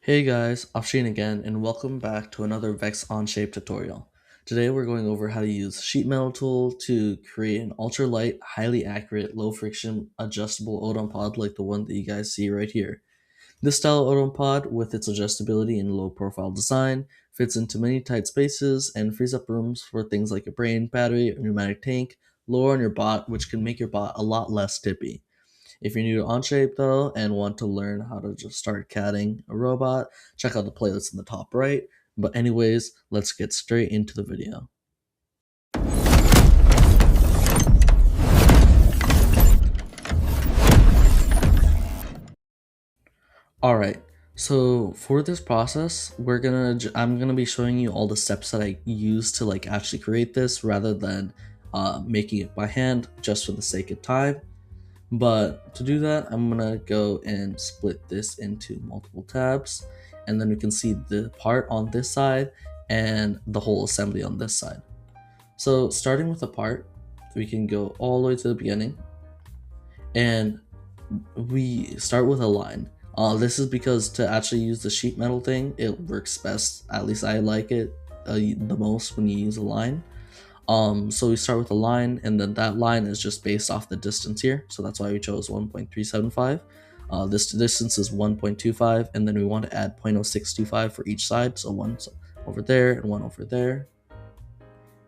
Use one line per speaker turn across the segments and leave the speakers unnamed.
Hey guys, Afshin again, and welcome back to another Vex Onshape tutorial. Today we're going over how to use sheet metal tool to create an ultra light, highly accurate, low friction, adjustable Odom pod like the one that you guys see right here. This style Odom pod, with its adjustability and low profile design, fits into many tight spaces and frees up rooms for things like a brain, battery, or pneumatic tank, lower on your bot, which can make your bot a lot less tippy. If you're new to Onshape though and want to learn how to just start CADing a robot, check out the playlist in the top right. But anyways, let's get straight into the video. Alright, so for this process, I'm gonna be showing you all the steps that I use to actually create this rather than making it by hand just for the sake of time. But to do that, I'm gonna go and split this into multiple tabs, and then we can see the part on this side and the whole assembly on this side. So starting with the part, we can go all the way to the beginning, and we start with a line. This is because to actually use the sheet metal thing, it works best, at least I like it the most when you use a line. So we start with a line, and then that line is just based off the distance here. So that's why we chose 1.375. This distance is 1.25, and then we want to add 0.0625 for each side. So one over there and one over there.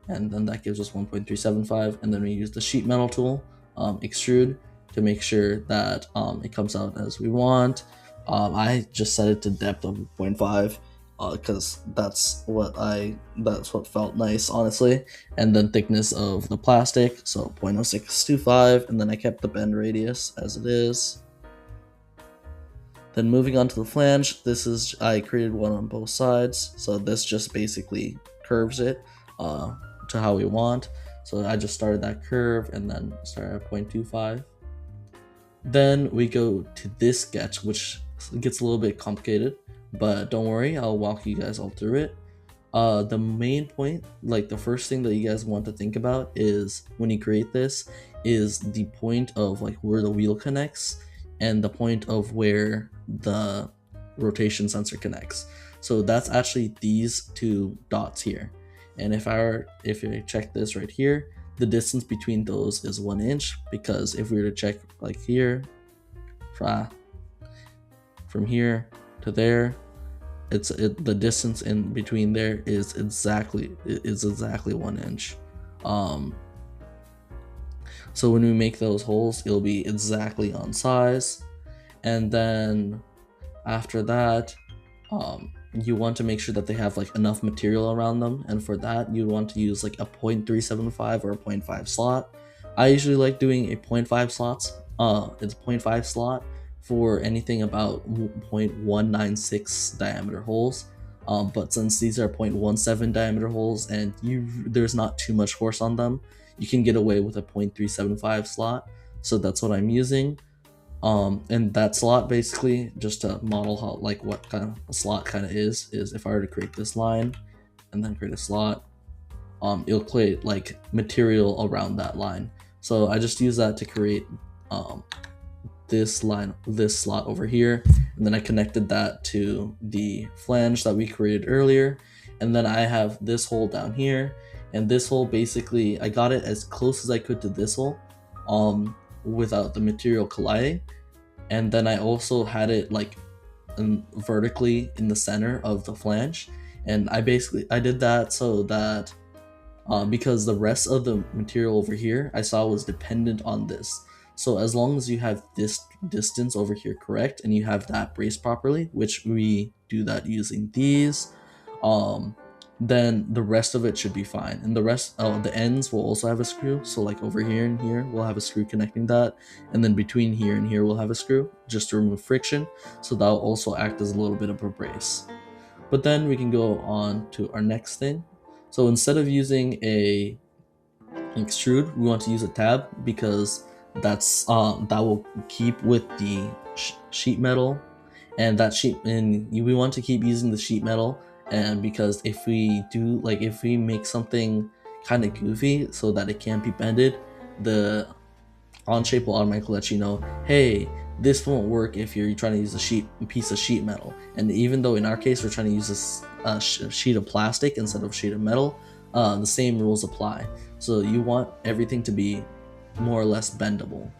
And then that gives us 1.375. And then we use the sheet metal tool, extrude, to make sure that it comes out as we want. I just set it to depth of 0.5. Because that's what felt nice, honestly. And then thickness of the plastic, so 0.0625, and then I kept the bend radius as it is. Then moving on to the flange, I created one on both sides, so this just basically curves it to how we want. So I just started that curve and then started at 0.25. Then we go to this sketch, which gets a little bit complicated, but don't worry, I'll walk you guys all through it. The main point, like the first thing that you guys want to think about is when you create this, is the point of like where the wheel connects and the point of where the rotation sensor connects. So that's actually these two dots here. And if you check this right here, the distance between those is 1 inch, because if we were to check like here, from here to there, the distance in between there is exactly 1 inch. So when we make those holes, it'll be exactly on size. And then after that, you want to make sure that they have like enough material around them, and for that you want to use like a 0.375 or a 0.5 slot. I usually like doing a 0.5 slots. It's a 0.5 slot for anything about 0.196 diameter holes. But since these are 0.17 diameter holes and there's not too much force on them, you can get away with a 0.375 slot. So that's what I'm using. And that slot, basically, just to model how what kind of a slot kind of is if I were to create this line and then create a slot, it'll create like material around that line. So I just use that to create this slot over here, and then I connected that to the flange that we created earlier. And then I have this hole down here, and this hole, basically I got it as close as I could to this hole without the material colliding. And then I also had it like vertically in the center of the flange, and I did that so that because the rest of the material over here I saw was dependent on this. So as long as you have this distance over here correct and you have that braced properly, which we do that using these, then the rest of it should be fine. And the rest, the ends will also have a screw. So like over here and here, we'll have a screw connecting that. And then between here and here, we'll have a screw just to remove friction. So that'll also act as a little bit of a brace. But then we can go on to our next thing. So instead of using a extrude, we want to use a tab, because that will keep with the sheet metal, and we want to keep using the sheet metal. And because if we make something kind of goofy so that it can't be bended, the Onshape will automatically let you know, hey, this won't work if you're trying to use a piece of sheet metal. And even though in our case we're trying to use a sheet of plastic instead of a sheet of metal, the same rules apply. So you want everything to be more or less bendable.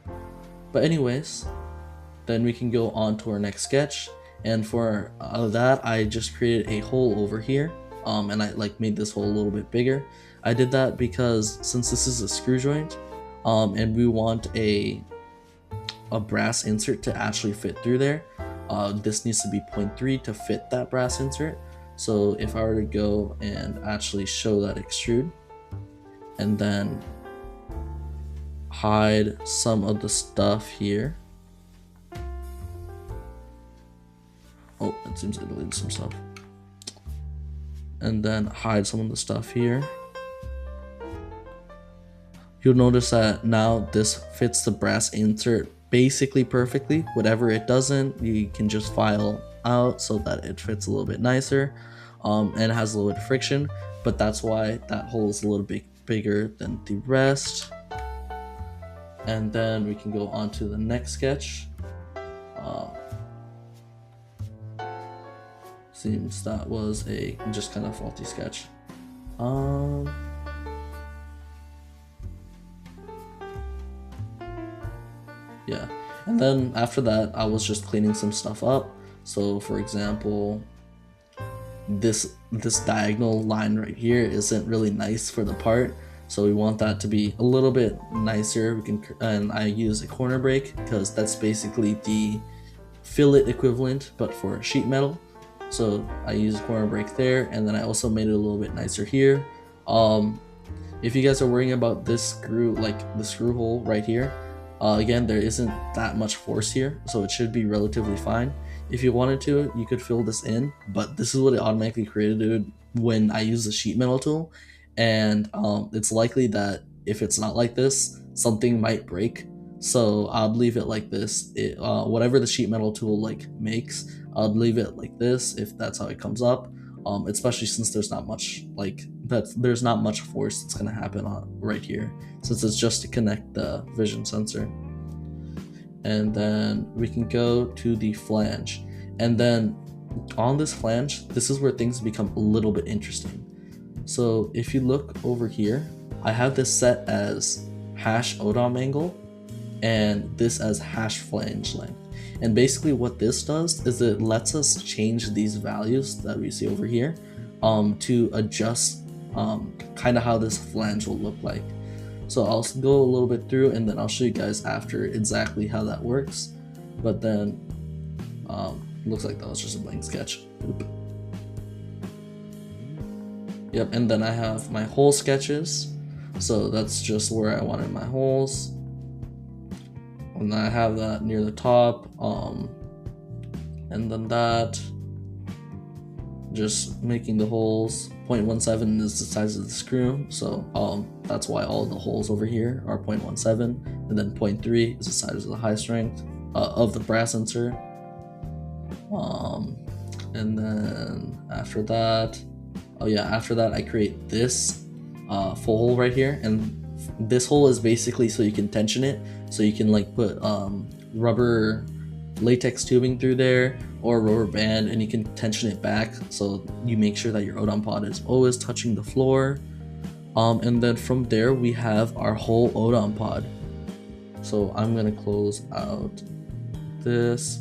But anyways, then we can go on to our next sketch. And for that, I just created a hole over here, and I like made this hole a little bit bigger. I did that because since this is a screw joint, and we want a brass insert to actually fit through there, this needs to be 0.3 to fit that brass insert. So if I were to go and actually show that extrude and then hide some of the stuff here. Oh, it seems I deleted some stuff. And then hide some of the stuff here. You'll notice that now this fits the brass insert basically perfectly. Whatever it doesn't, you can just file out so that it fits a little bit nicer, and it has a little bit of friction, but that's why that hole is a little bit bigger than the rest. And then we can go on to the next sketch. Seems that was a just kind of faulty sketch. Yeah, and then after that I was just cleaning some stuff up. So for example, this diagonal line right here isn't really nice for the part, so we want that to be a little bit nicer. And I use a corner break because that's basically the fillet equivalent but for sheet metal. So I use a corner break there, and then I also made it a little bit nicer here. If you guys are worrying about this screw, like the screw hole right here, again, there isn't that much force here, so it should be relatively fine. If you wanted to, you could fill this in, but this is what it automatically created when I use the sheet metal tool. And it's likely that if it's not like this, something might break. So I'll leave it like this. Whatever the sheet metal tool like makes, I'll leave it like this if that's how it comes up. Especially since there's not much there's not much force that's gonna happen right here, since it's just to connect the vision sensor. And then we can go to the flange, and then on this flange, this is where things become a little bit interesting. So if you look over here, I have this set as hash Odom angle and this as hash flange length. And basically what this does is it lets us change these values that we see over here to adjust kind of how this flange will look like. So I'll go a little bit through and then I'll show you guys after exactly how that works. But then looks like that was just a blank sketch. Oop. Yep, and then I have my hole sketches. So that's just where I wanted my holes. And then I have that near the top, and then that, just making the holes. 0.17 is the size of the screw, so that's why all the holes over here are 0.17, and then 0.3 is the size of the high strength of the brass insert. And then after that, after that I create this full hole right here, and this hole is basically so you can tension it, so you can like put rubber latex tubing through there or a rubber band, and you can tension it back so you make sure that your Odom pod is always touching the floor. And then from there we have our whole Odom pod. So I'm gonna close out this,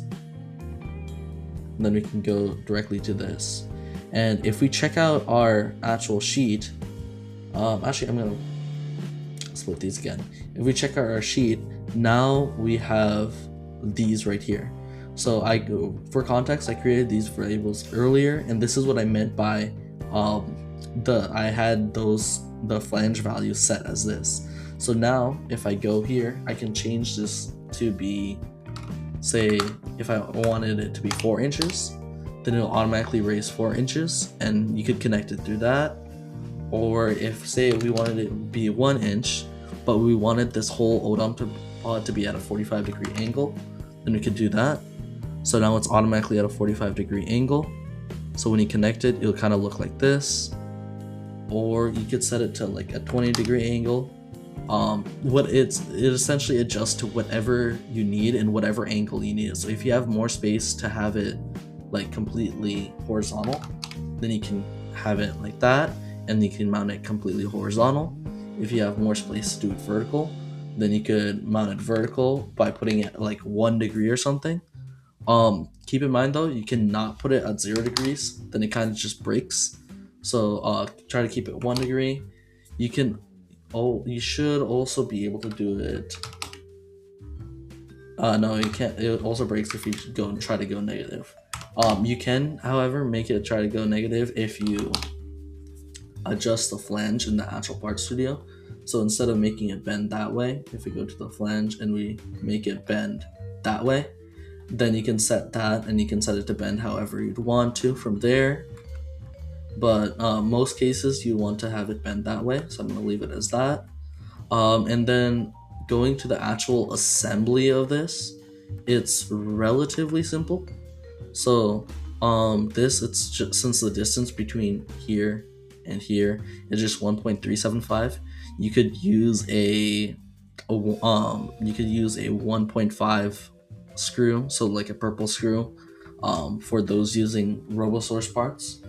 and then we can go directly to this. And if we check out our actual sheet, actually I'm gonna split these again. If we check out our sheet, now we have these right here. So for context, I created these variables earlier, and this is what I meant by I had the flange values set as this. So now if I go here, I can change this to be, say if I wanted it to be 4 inches, then it'll automatically raise 4 inches, and you could connect it through that. Or if say we wanted it to be 1 inch, but we wanted this whole Odom pod to be at a 45-degree angle, then we could do that. So now it's automatically at a 45-degree angle. So when you connect it, it'll kind of look like this. Or you could set it to like a 20-degree angle, it essentially adjusts to whatever you need and whatever angle you need. So if you have more space to have it like completely horizontal, then you can have it like that, and you can mount it completely horizontal. If you have more space to do it vertical, then you could mount it vertical by putting it like 1 degree or something. Keep in mind though, you cannot put it at 0 degrees, then it kind of just breaks. So try to keep it 1 degree. You should also be able to do it. No, you can't. It also breaks if you go and try to go negative. You can, however, make it try to go negative if you adjust the flange in the actual part studio. So instead of making it bend that way, if we go to the flange and we make it bend that way, then you can set that, and you can set it to bend however you'd want to from there. But most cases you want to have it bend that way, so I'm going to leave it as that. And then going to the actual assembly of this, it's relatively simple. So it's just, since the distance between here and here is just 1.375, you could use a 1.5 screw, so like a purple screw, for those using RoboSource parts.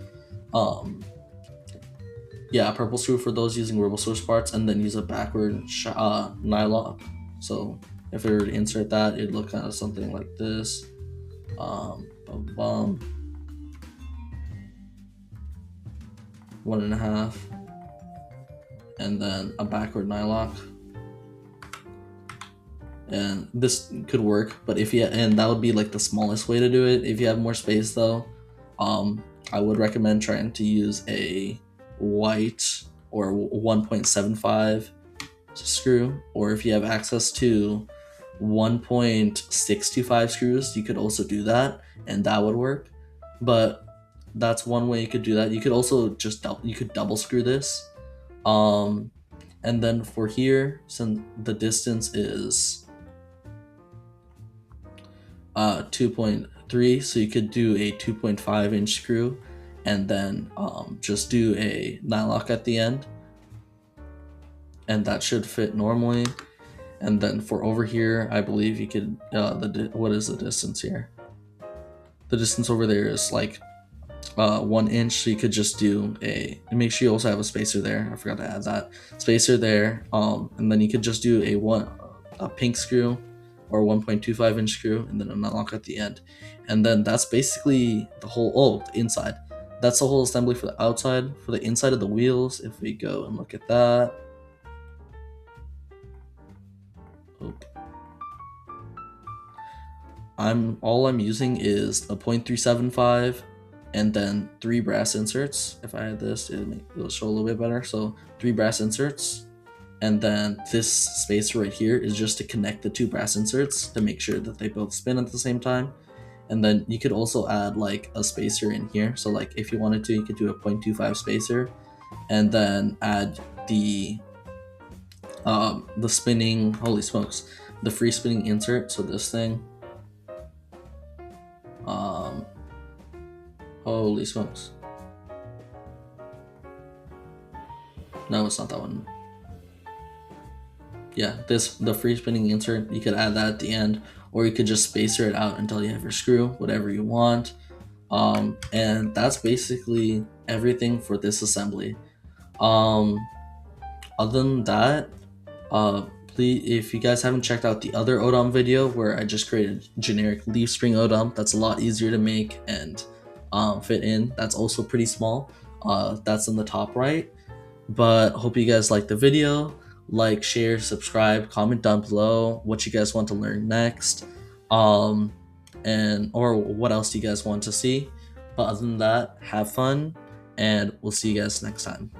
Purple screw for those using RoboSource parts, and then use a backward nylock. So if we were to insert that, it'd look kind of something like this. 1.5, and then a backward nylock. And this could work, but and that would be like the smallest way to do it. If you have more space though, I would recommend trying to use a white or 1.75 screw, or if you have access to 1.625 screws, you could also do that, and that would work. But that's one way you could do that. You could also just double screw this. And then for here, since the distance is 2.3, so you could do a 2.5 inch screw, and then just do a nylock at the end, and that should fit normally. And then for over here, I believe you could what is the distance here? The distance over there is like 1 inch, so you could just do make sure you also have a spacer there. I forgot to add that spacer there. And then you could just do a pink screw or 1.25 inch screw, and then a nylock at the end. And then that's basically the whole the inside. That's the whole assembly for the outside. For the inside of the wheels, if we go and look at that, all I'm using is a 0.375 and then 3 brass inserts. If I had this, it'll show a little bit better. So 3 brass inserts, and then this spacer right here is just to connect the 2 brass inserts to make sure that they both spin at the same time. And then you could also add like a spacer in here. So like if you wanted to, you could do a 0.25 spacer, and then add the spinning, holy smokes, the free spinning insert. So this thing, holy smokes, no, it's not that one. Yeah, the free spinning insert, you could add that at the end, or you could just spacer it out until you have your screw, whatever you want. And that's basically everything for this assembly. Other than that, please, if you guys haven't checked out the other Odom video where I just created generic leaf spring Odom, that's a lot easier to make and fit in. That's also pretty small. That's in the top right. But hope you guys liked the video. Like, share, subscribe, comment down below what you guys want to learn next, or what else you guys want to see. But other than that, have fun, and we'll see you guys next time.